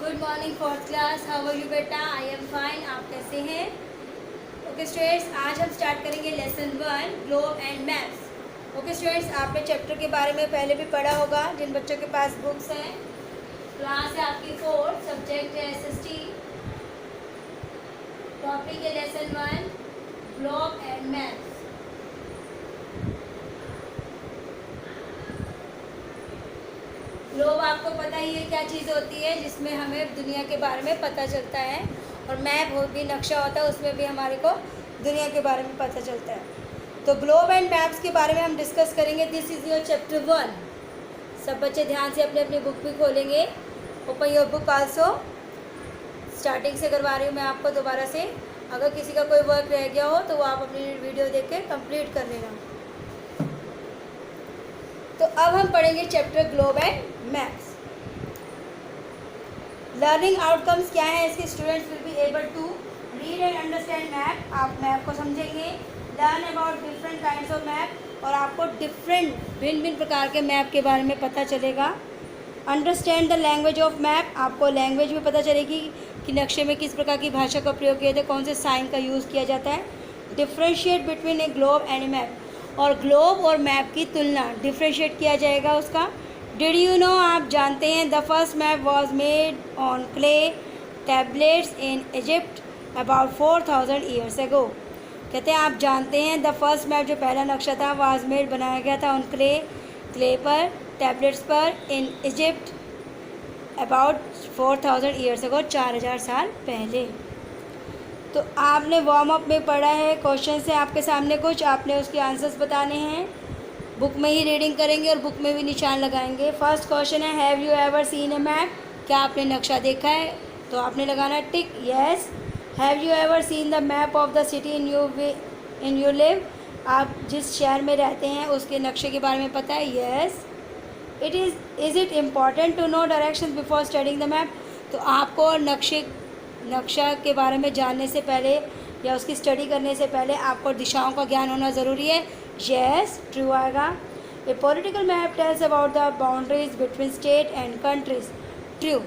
Good morning fourth class, how are you बेटा? I am fine. आप कैसे हैं? ओके स्टूडेंट्स, आज हम स्टार्ट करेंगे lesson 1 globe and maps. Okay students, आपने चैप्टर के बारे में पहले भी पढ़ा होगा जिन बच्चों के पास बुक्स हैं। क्लास है आपकी 4, सब्जेक्ट है SST, टॉपिक है lesson 1 globe and maps. Globe आपको पता ही है क्या चीज़ होती है, जिसमें हमें दुनिया के बारे में पता चलता है, और मैप भी नक्शा होता है, उसमें भी हमारे को दुनिया के बारे में पता चलता है। तो ग्लोब एंड मैप्स के बारे में हम डिस्कस करेंगे। This is your chapter 1। सब बच्चे ध्यान से अपने अपनी बुक भी खोलेंगे। Open your book also. Starting से करवा रही हूँ मैं आपको दोबारा से। अगर किसी का कोई वर्क रह गया हो तो वो आप अपनी वीडियो देख के कंप्लीट कर लेना। तो अब हम पढ़ेंगे chapter globe and maps. Learning outcomes क्या है इसके? Students will be able to read and understand map. आप मैप को समझेंगे, learn about different kinds of map, और आपको भिन्न भिन्न प्रकार के मैप के बारे में पता चलेगा। Understand the language of map, आपको लैंग्वेज भी पता चलेगी कि नक्शे में किस प्रकार की भाषा का प्रयोग किया जाता है, कौन से साइन का यूज़ किया जाता है। Differentiate between A globe and A map, और ग्लोब और मैप की तुलना, डिफ्रेंशिएट किया जाएगा उसका। डिड यू नो, आप जानते हैं, the first map was made on clay tablets in Egypt about 4000 years ago. कहते हैं आप जानते हैं, द फर्स्ट मैप जो पहला नक्शा था वॉज मेड बनाया गया था ऑन क्ले पर, टैबलेट्स पर, in Egypt about 4000 years ago, 4000 साल पहले। तो आपने वार्म अप में पढ़ा है, क्वेश्चन है आपके सामने कुछ, आपने उसके आंसर्स बताने हैं। बुक में ही रीडिंग करेंगे और बुक में भी निशान लगाएंगे। फर्स्ट क्वेश्चन है, have you ever seen a map? क्या आपने नक्शा देखा है? तो आपने लगाना tick yes. Have you ever seen the map of the city in you live? आप जिस शहर में रहते हैं उसके नक्शे के बारे में पता है? Yes. Is it important to know directions before studying the map? तो आपको नक्शा के बारे में जानने से पहले या उसकी स्टडी करने से पहले आपको दिशाओं का ज्ञान होना ज़रूरी है। यस, ट्रू आएगा। A political map tells about the boundaries between state and countries, true.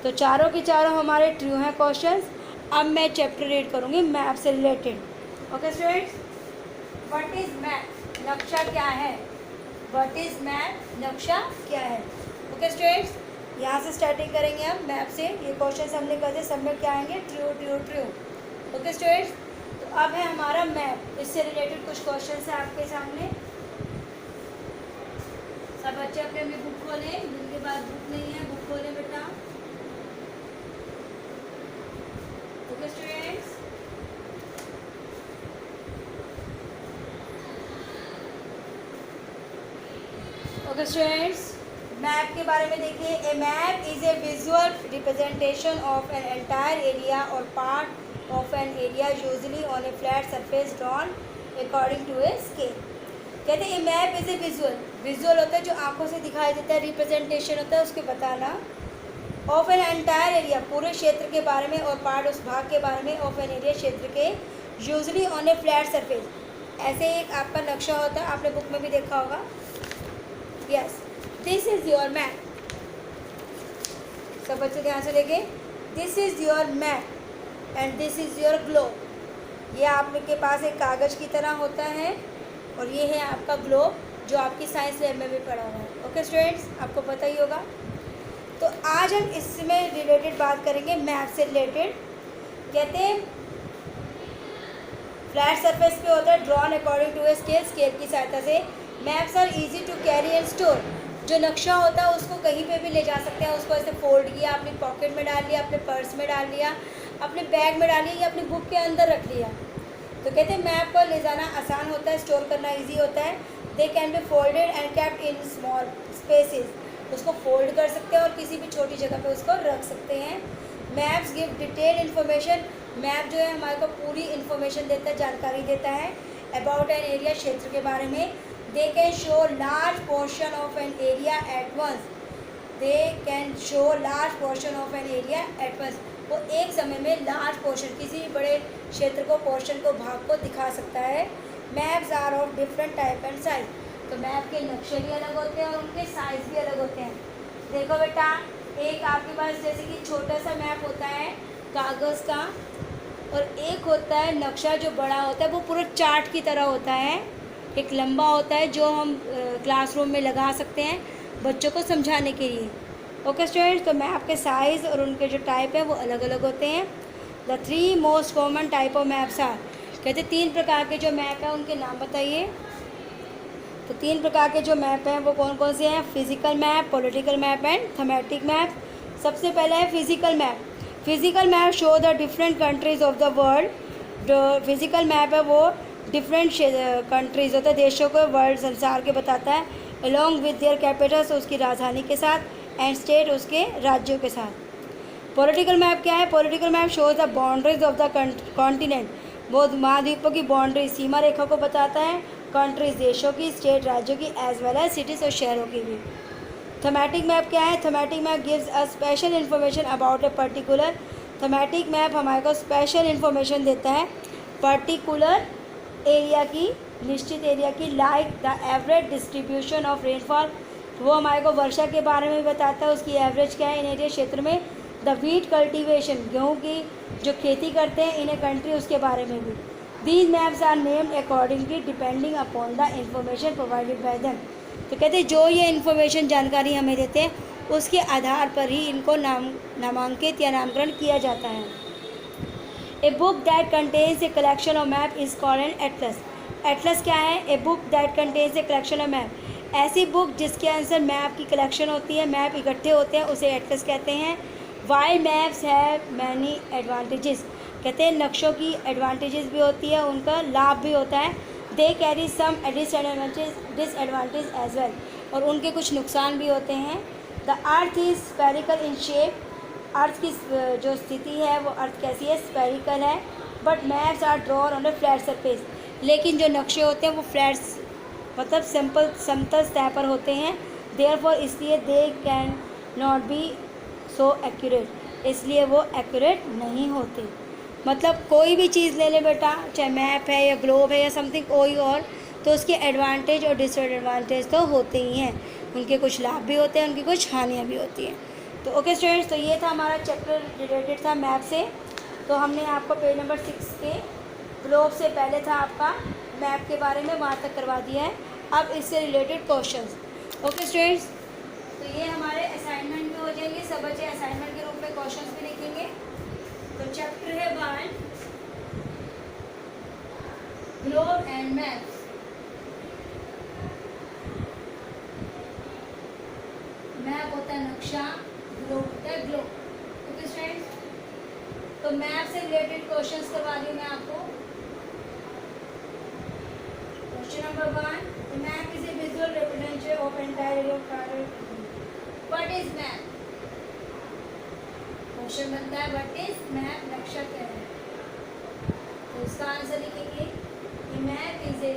तो चारों के चारों हमारे ट्रू हैं क्वेश्चंस। अब मैं चैप्टर रीड करूँगी मैप से related. Okay students, what is map? नक्शा क्या है? What is map? नक्शा क्या है? ओके स्टूडेंट्स, यहाँ से स्टार्टिंग करेंगे हम मैप से। ये क्वेश्चन हमने कर दिए, सब में क्या आएंगे? True true true. Okay students, तो अब है हमारा मैप। इससे रिलेटेड कुछ क्वेश्चन है आपके सामने। सब बच्चे अपने अपनी बुक खोलें, जिनके पास बुक नहीं है बुक खोलें बेटा। Okay students, okay students, map के बारे में देखिए। A map is a visual representation of an entire area or part of an area usually on a flat surface drawn according to a scale. कहते हैं a map is a visual होता है जो आंखों से दिखाई देता है, रिप्रेजेंटेशन होता है उसके बताना, ऑफ एन एंटायर एरिया पूरे क्षेत्र के बारे में, और पार्ट उस भाग के बारे में, ऑफ एन एरिया क्षेत्र के, usually on a flat surface. ऐसे एक आपका नक्शा होता है, आपने बुक में भी देखा होगा। Yes, this is your map. सब बच्चे ध्यान से देखें, this is your map and this is your globe. ये आपके पास एक कागज़ की तरह होता है, और ये है आपका ग्लोब जो आपकी साइंस लैब में भी पढ़ा हुआ है। ओके स्टूडेंट्स, आपको पता ही होगा। तो आज हम इसमें रिलेटेड बात करेंगे, मैप से रिलेटेड। कहते हैं फ्लैट सरफेस पे होता है, drawn according to a scale की सहायता से। Maps are easy to carry and store. जो नक्शा होता है उसको कहीं पे भी ले जा सकते हैं। उसको ऐसे फोल्ड किया, अपनी पॉकेट में डाल लिया, अपने पर्स में डाल लिया, अपने बैग में डाल लिया, या अपनी बुक के अंदर रख लिया। तो कहते हैं मैप को ले जाना आसान होता है, स्टोर करना ईजी होता है। They can be folded and kept in small spaces. उसको फोल्ड कर सकते हैं और किसी भी छोटी जगह पे उसको रख सकते हैं। Maps give detail information. Map जो है हमारे को पूरी इन्फॉर्मेशन देता है, जानकारी देता है अबाउट एन एरिया, क्षेत्र के बारे में। They can show large portion of an area at once. They can show large portion of an area at once. वो एक समय में लार्ज पोर्शन, किसी भी बड़े क्षेत्र को, पोर्शन को, भाग को दिखा सकता है। Maps are of different type and size. तो मैप के नक्शे भी अलग होते हैं और उनके साइज़ भी अलग होते हैं। देखो बेटा, एक आपके पास जैसे कि छोटा सा मैप होता है कागज़ का, और एक होता है नक्शा जो बड़ा होता है, वो पूरा चार्ट की तरह होता है, एक लंबा होता है जो हम क्लासरूम में लगा सकते हैं बच्चों को समझाने के लिए। ओके स्टूडेंट्स, तो मैप के साइज़ और उनके जो टाइप है वो अलग अलग होते हैं। The 3 most common type of maps are, कहते 3 प्रकार के जो मैप हैं उनके नाम बताइए। तो 3 प्रकार के जो मैप हैं वो कौन कौन से हैं? Physical map, political map and thematic map. सबसे पहला है physical map. Physical map show the different countries of the world. जो फिजिकल मैप है वो डिफरेंट कंट्रीज होते हैं, देशों को वर्ल्ड संसार के बताता है, अलॉन्ग विद देयर कैपिटल्स, उसकी राजधानी के साथ, एंड स्टेट, उसके राज्यों के साथ। पॉलिटिकल मैप क्या है? Political map shows the boundaries of the continent, वो महाद्वीपों की बाउंड्री, सीमा रेखा को बताता है, कंट्रीज देशों की, स्टेट राज्यों की, एज वेल एज सिटीज़ और शहरों की भी। थीमेटिक मैप क्या है? Thematic map gives a special information about a particular. Thematic map हमारे को स्पेशल इन्फॉर्मेशन देता है पर्टिकुलर एरिया की, निश्चित एरिया की, like the average distribution of rainfall, वो हमारे को वर्षा के बारे में बताता है, उसकी एवरेज क्या है इन एरिया क्षेत्र में। द व्हीट कल्टीवेशन, गेहूँ की जो खेती करते हैं इन ए कंट्री, उसके बारे में भी। These maps are named accordingly depending upon the information provided by them. तो कहते हैं जो ये इन्फॉर्मेशन जानकारी हमें देते हैं उसके आधार पर ही इनको नामांकित या नामकरण किया जाता है। ए book that contains a collection of map is called an Atlas. Atlas क्या है? ए book that contains a collection of map, ऐसी बुक जिसके अंदर मैप की कलेक्शन होती है, मैप इकट्ठे होते हैं, उसे एटलस कहते हैं। While maps have many advantages, कहते हैं नक्शों की एडवांटेजेस भी होती है, उनका लाभ भी होता है। They carry some disadvantage as well, और उनके कुछ नुकसान भी होते हैं। The earth is spherical in shape, earth की जो स्थिति है वो अर्थ कैसी है? स्फेरिकल है। But maps are drawn on a flat surface, लेकिन जो नक्शे होते हैं वो फ्लैट मतलब सिंपल समतल सतह पर होते हैं। देयरफॉर, इसलिए they can not be so accurate, इसलिए वो एक्यूरेट नहीं होते। मतलब कोई भी चीज़ ले ले बेटा, चाहे मैप है या ग्लोब है या समथिंग कोई और, तो उसके एडवांटेज और डिसएडवांटेज तो होते ही हैं, उनके कुछ लाभ भी होते हैं, उनकी कुछ हानियाँ भी होती हैं। तो ओके स्टूडेंट्स, तो ये था हमारा चैप्टर रिलेटेड था मैप से। तो हमने आपको पेज नंबर 6 के ग्लोब से पहले था आपका मैप के बारे में, वहाँ तक करवा दिया है। अब इससे रिलेटेड क्वेश्चंस। ओके स्टूडेंट्स, तो ये हमारे असाइनमेंट में हो जाएंगे, सब बच्चे असाइनमेंट के रूप में क्वेश्चंस भी लिखेंगे। तो चैप्टर है 1 ग्लोब एंड मैप्स। मैप होता है नक्शा, ग्लोब होता है ग्लोब। ओके स्टूडेंट्स, तो मैप से रिलेटेड क्वेश्चंस करवा दी मैं आपको। Question number 1, the map is a visual representation of entire area of card. What is map? Question बनता है व्हाट इज मैप, नक्शा क्या है? तो इसका आंसर लिखेंगे, map is a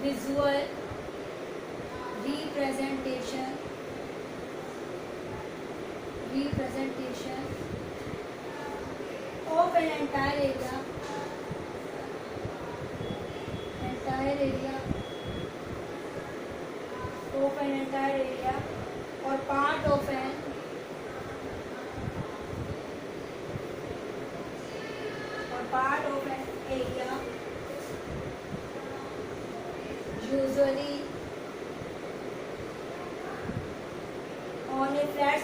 visual representation of an entire area or part of an area, usually on a flat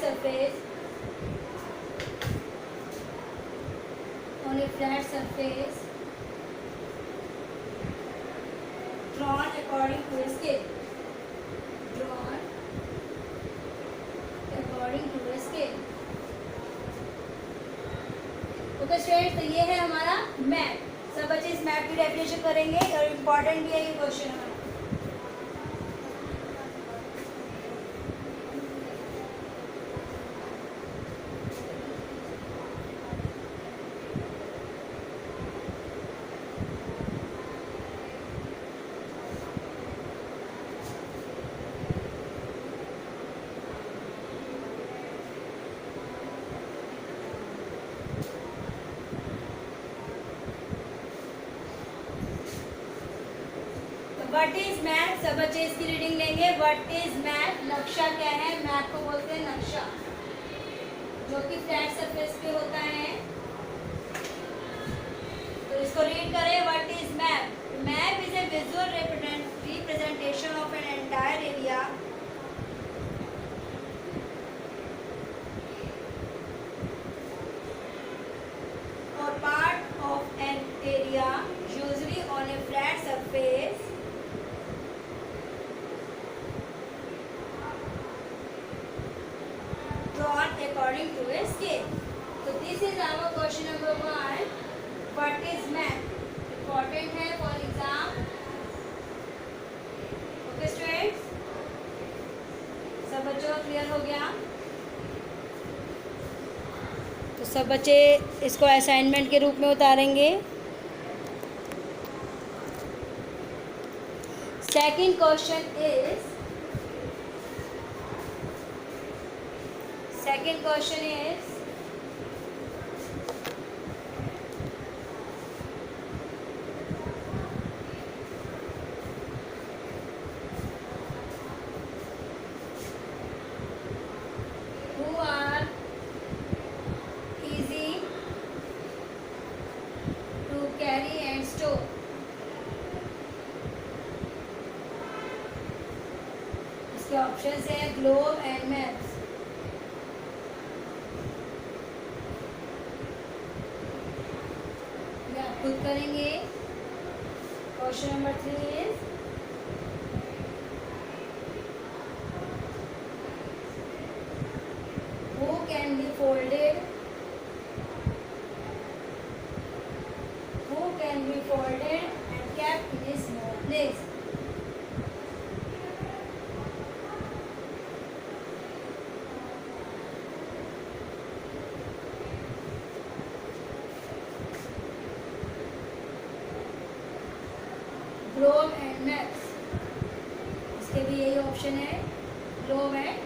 surface drawn according to a scale. Okay students, तो ये है हमारा मैप। सब बच्चे इस मैप की डेफिनेशन करेंगे और इम्पोर्टेंट भी है ये क्वेश्चन हमारा। What is map? सब बच्चे इसकी रीडिंग लेंगे। What is map? नक्शा क्या है? मैप को बोलते हैं नक्शा, जो कि फ्लैट सरफेस पे होता है। तो इसको रीड करें। What is map? Map is a visual representation of an entire area or part of an area usually on a flat surface drawn according to a scale. So this is our question number 1. What is map? Important है for exam. Okay students? सब बच्चों का clear हो गया? तो सब बच्चे इसको असाइनमेंट के रूप में उतारेंगे। Second question is who are easy to carry and store? इसके ऑप्शंस हैं ग्लोब एंड मैप्स। ये आप खुद करेंगे। Question number 3 is who can be folded and kept in a small place? Globe and maps, इसके भी यही ऑप्शन है, globe and.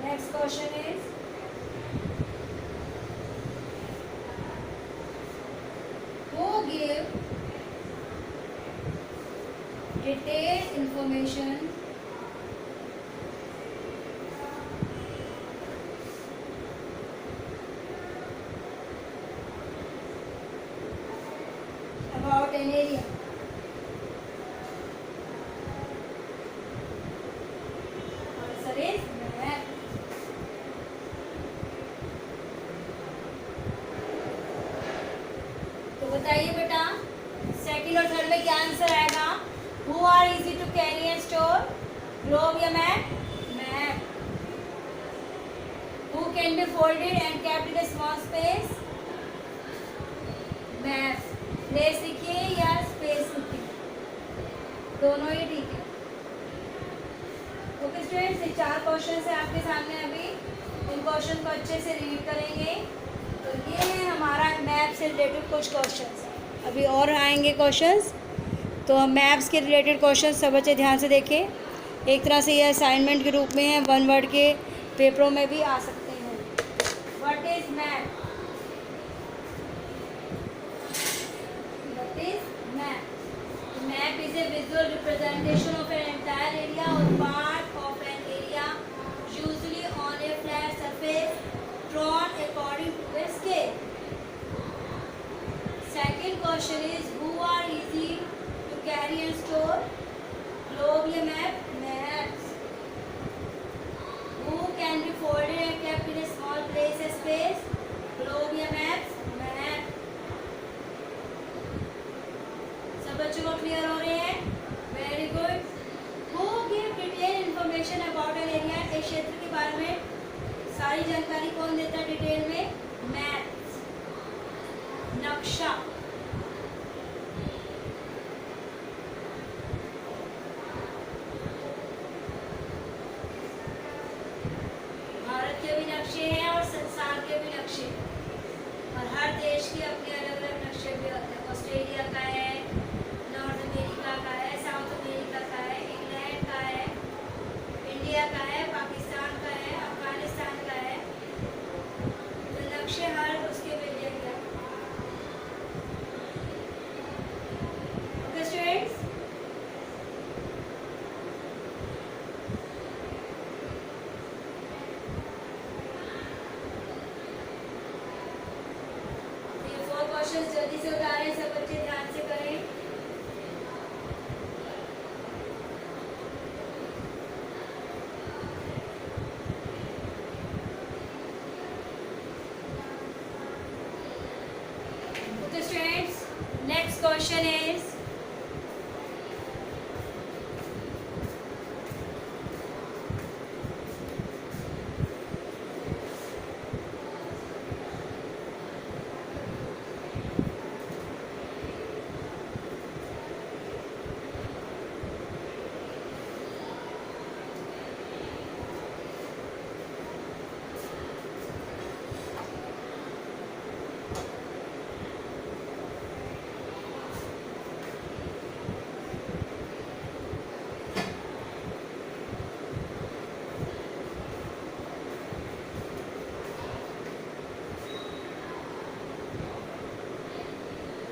Next question is who give detailed information about an area? Answer is map. तो बताइए बेटा, second और third में क्या आंसर आएगा? Who are easy to carry and store? Globe या map? Map. Who can be folded and kept in a small space? Map. Place लिखिए या स्पेस लिखिए, दोनों ही ठीक है। ओके स्टूडेंट्स, ये 4 क्वेश्चन है आपके सामने। अभी इन क्वेश्चन को अच्छे से रीड करेंगे। तो ये है हमारा मैप से रिलेटेड कुछ क्वेश्चंस। अभी और आएंगे क्वेश्चंस, तो हम मैप्स के रिलेटेड क्वेश्चंस सब बच्चे ध्यान से देखें। एक तरह से ये असाइनमेंट के रूप में है, 1 वर्ड के पेपरों में भी आ सकते हैं। What is map? Map is a visual representation of an entire area or part of an area, usually on a flat surface, drawn according to a scale. Second question is who are easy to carry and store? Globe या map? Maps. Who can be folded and kept in a small place, space? Globe या maps? Map. बच्चों को clear हो रहे हैं? Very good. Who give detail information about an area? एक क्षेत्र के बारे में सारी जानकारी कौन देता है डिटेल में? मैप्स, नक्शा। भारत के भी नक्शे हैं और संसार के भी नक्शे, और हर देश के अपने अलग अलग नक्शे भी होते हैं। ऑस्ट्रेलिया का है, नॉर्थ अमेरिका का है, साउथ अमेरिका का है, इंग्लैंड का है, इंडिया का है, पाकिस्तान का है, अफगानिस्तान का है। तो नक्शे हर उसके भी दिए गए। क्वेश्चंस जल्दी से उतारें, सब बच्चे ध्यान से करें। तो students, next question is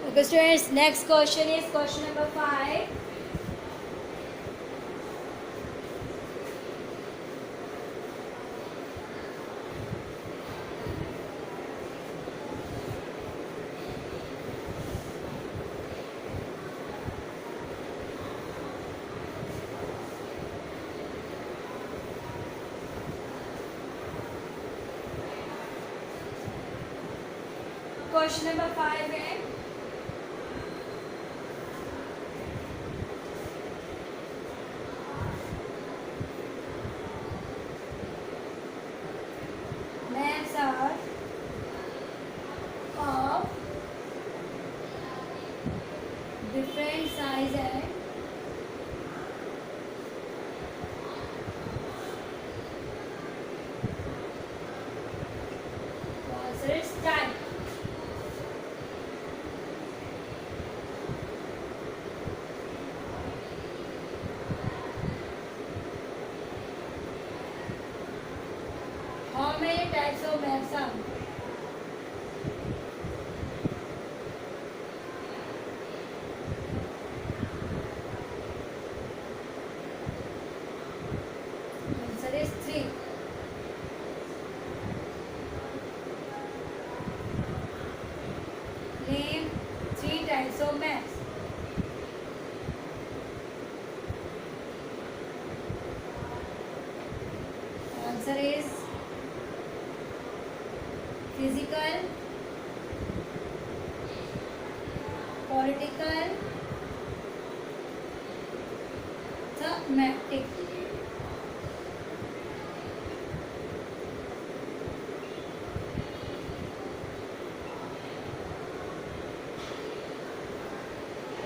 okay students, next question is question number 5. Question number 5 है maps are of different size and process type. How many types of maps are? Answer is 3. Name 3 types of maps. Answer is physical, political, thematic.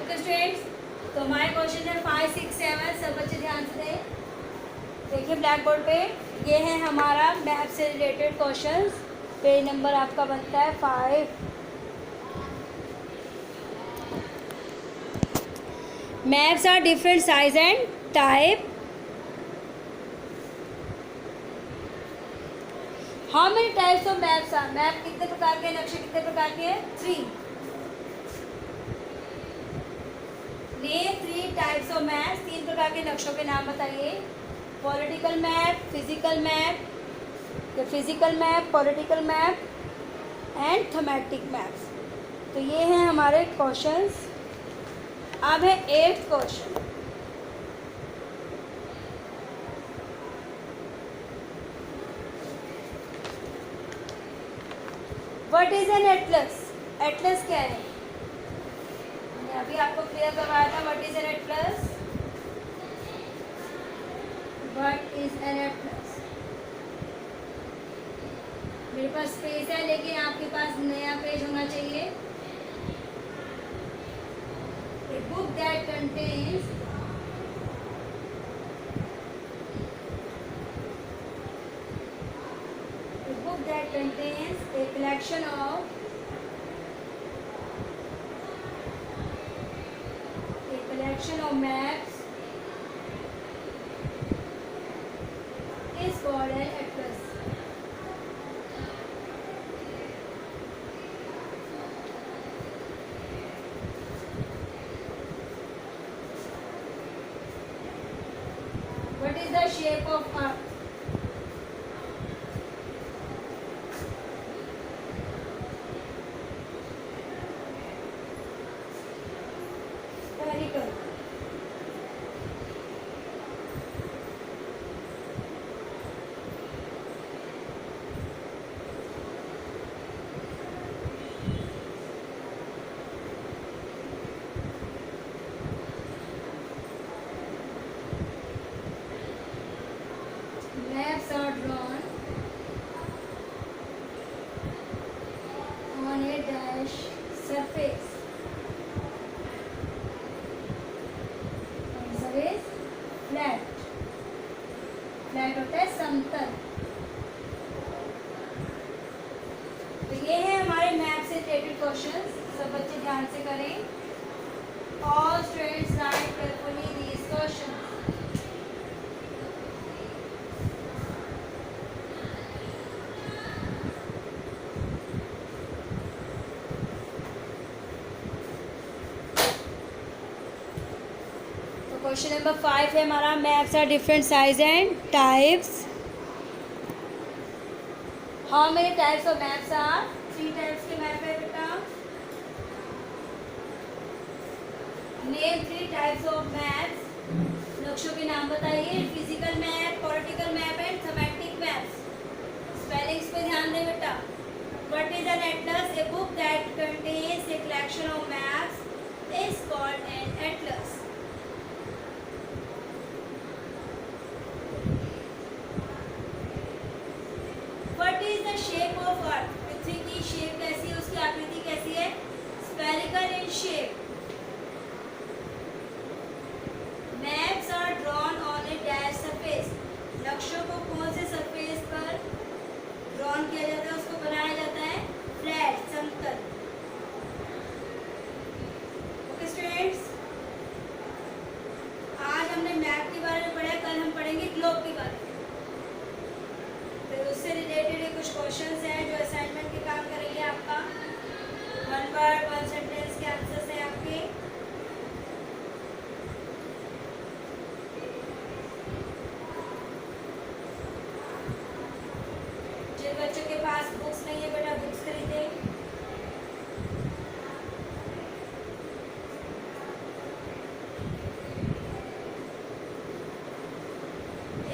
Okay students, तो हमारे question है 5, 6, 7। सब बच्चे ध्यान से दें। देखिए ब्लैक बोर्ड पे ये है हमारा मैप से रिलेटेड क्वेश्चंस। पेज नंबर आपका बनता है 5। Maps are different size and type. How many types of maps are? Map कितने प्रकार के, नक्शे कितने प्रकार के हैं? 3। Name 3 types of maps. 3 प्रकार के नक्शों के नाम बताइए। Political map, physical map, physical map, political map and thematic maps. तो ये हैं हमारे क्वेश्चंस। अब है 8th question. What is an Atlas? Atlas क्या है? मैंने अभी आपको क्लियर करवाया था। What is an Atlas? What is an Atlas? मेरे पास स्पेस है लेकिन आपके पास नया पेज होना चाहिए। A book that contains a collection of maps is called an atlas. What is the shape of Earth? is answer is flat. Flat होता है समतल। तो ये है हमारे मैप से रिलेटेड क्वेश्चंस। सब बच्चे ध्यान से करें। All students write carefully these questions. Question number 5 है हमारा, maps are different size and types. How many types of maps are? 3 types के मैप है बेटा। Name 3 types of maps. नक्शों के नाम बताइए। Physical map, political map and thematic maps. Spellings पे ध्यान दें बेटा। What is an atlas? A book that contains a collection of maps is called an Atlas. What is the shape of Earth? पृथ्वी की shape कैसी है? उसकी आकृति कैसी है? Spherical in shape. Maps are drawn on a dash surface. नक्शों को कौन से सरफेस पर ड्रॉन किया जाता है? उसको बनाया जाता है फ्लैट, समतल। ओके स्टूडेंट्स, आज हमने मैप के बारे में पढ़ा। कल हम पढ़ेंगे ग्लोब के बारे में। फिर उससे रिलेटेड कुछ क्वेश्चंस हैं जो असाइनमेंट के काम करेंगे आपका। 1 वर्ड 1 सेंटेंस के आंसर्स हैं आपके। जिन बच्चों के पास बुक्स नहीं है बेटा, बुक्स खरीदें।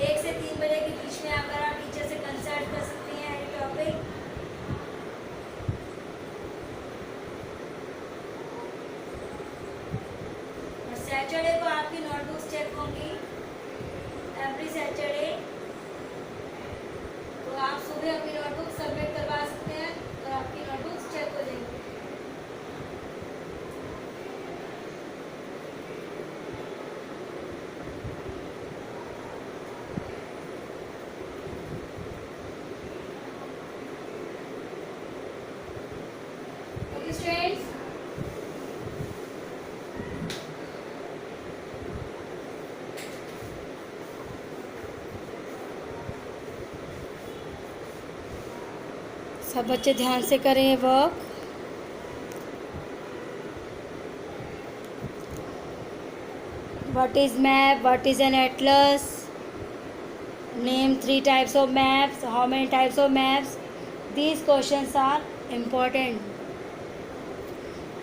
एक से 3 बजे के बीच में आकर आप टीचर से कंसल्ट कर सकती हैं एनी टॉपिक। और सैटरडे को आपकी नोटबुक्स चेक होंगी, एवरी सैटरडे। तो आप सुबह अपनी नोटबुक सबमिट करवा सकते हैं और आपकी नोटबुक्स चेक हो जाएंगी। स्टूडेंट्स, सब बच्चे ध्यान से करें work. What is map? What is an atlas? Name 3 types of maps. How many types of maps? These questions are important.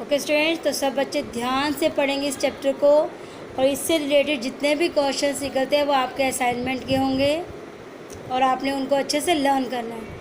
Okay students, तो सब बच्चे ध्यान से पढ़ेंगे इस चैप्टर को और इससे रिलेटेड जितने भी क्वेश्चंस निकलते हैं वो आपके असाइनमेंट के होंगे और आपने उनको अच्छे से लर्न करना है।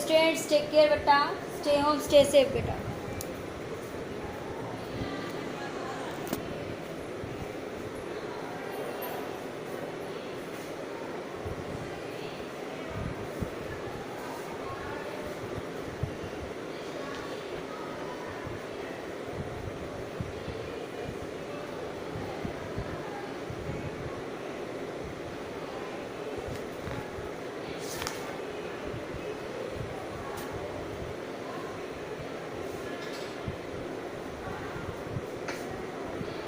स्टूडेंट्स टेक केयर बेटा, स्टे होम स्टे सेफ बेटा।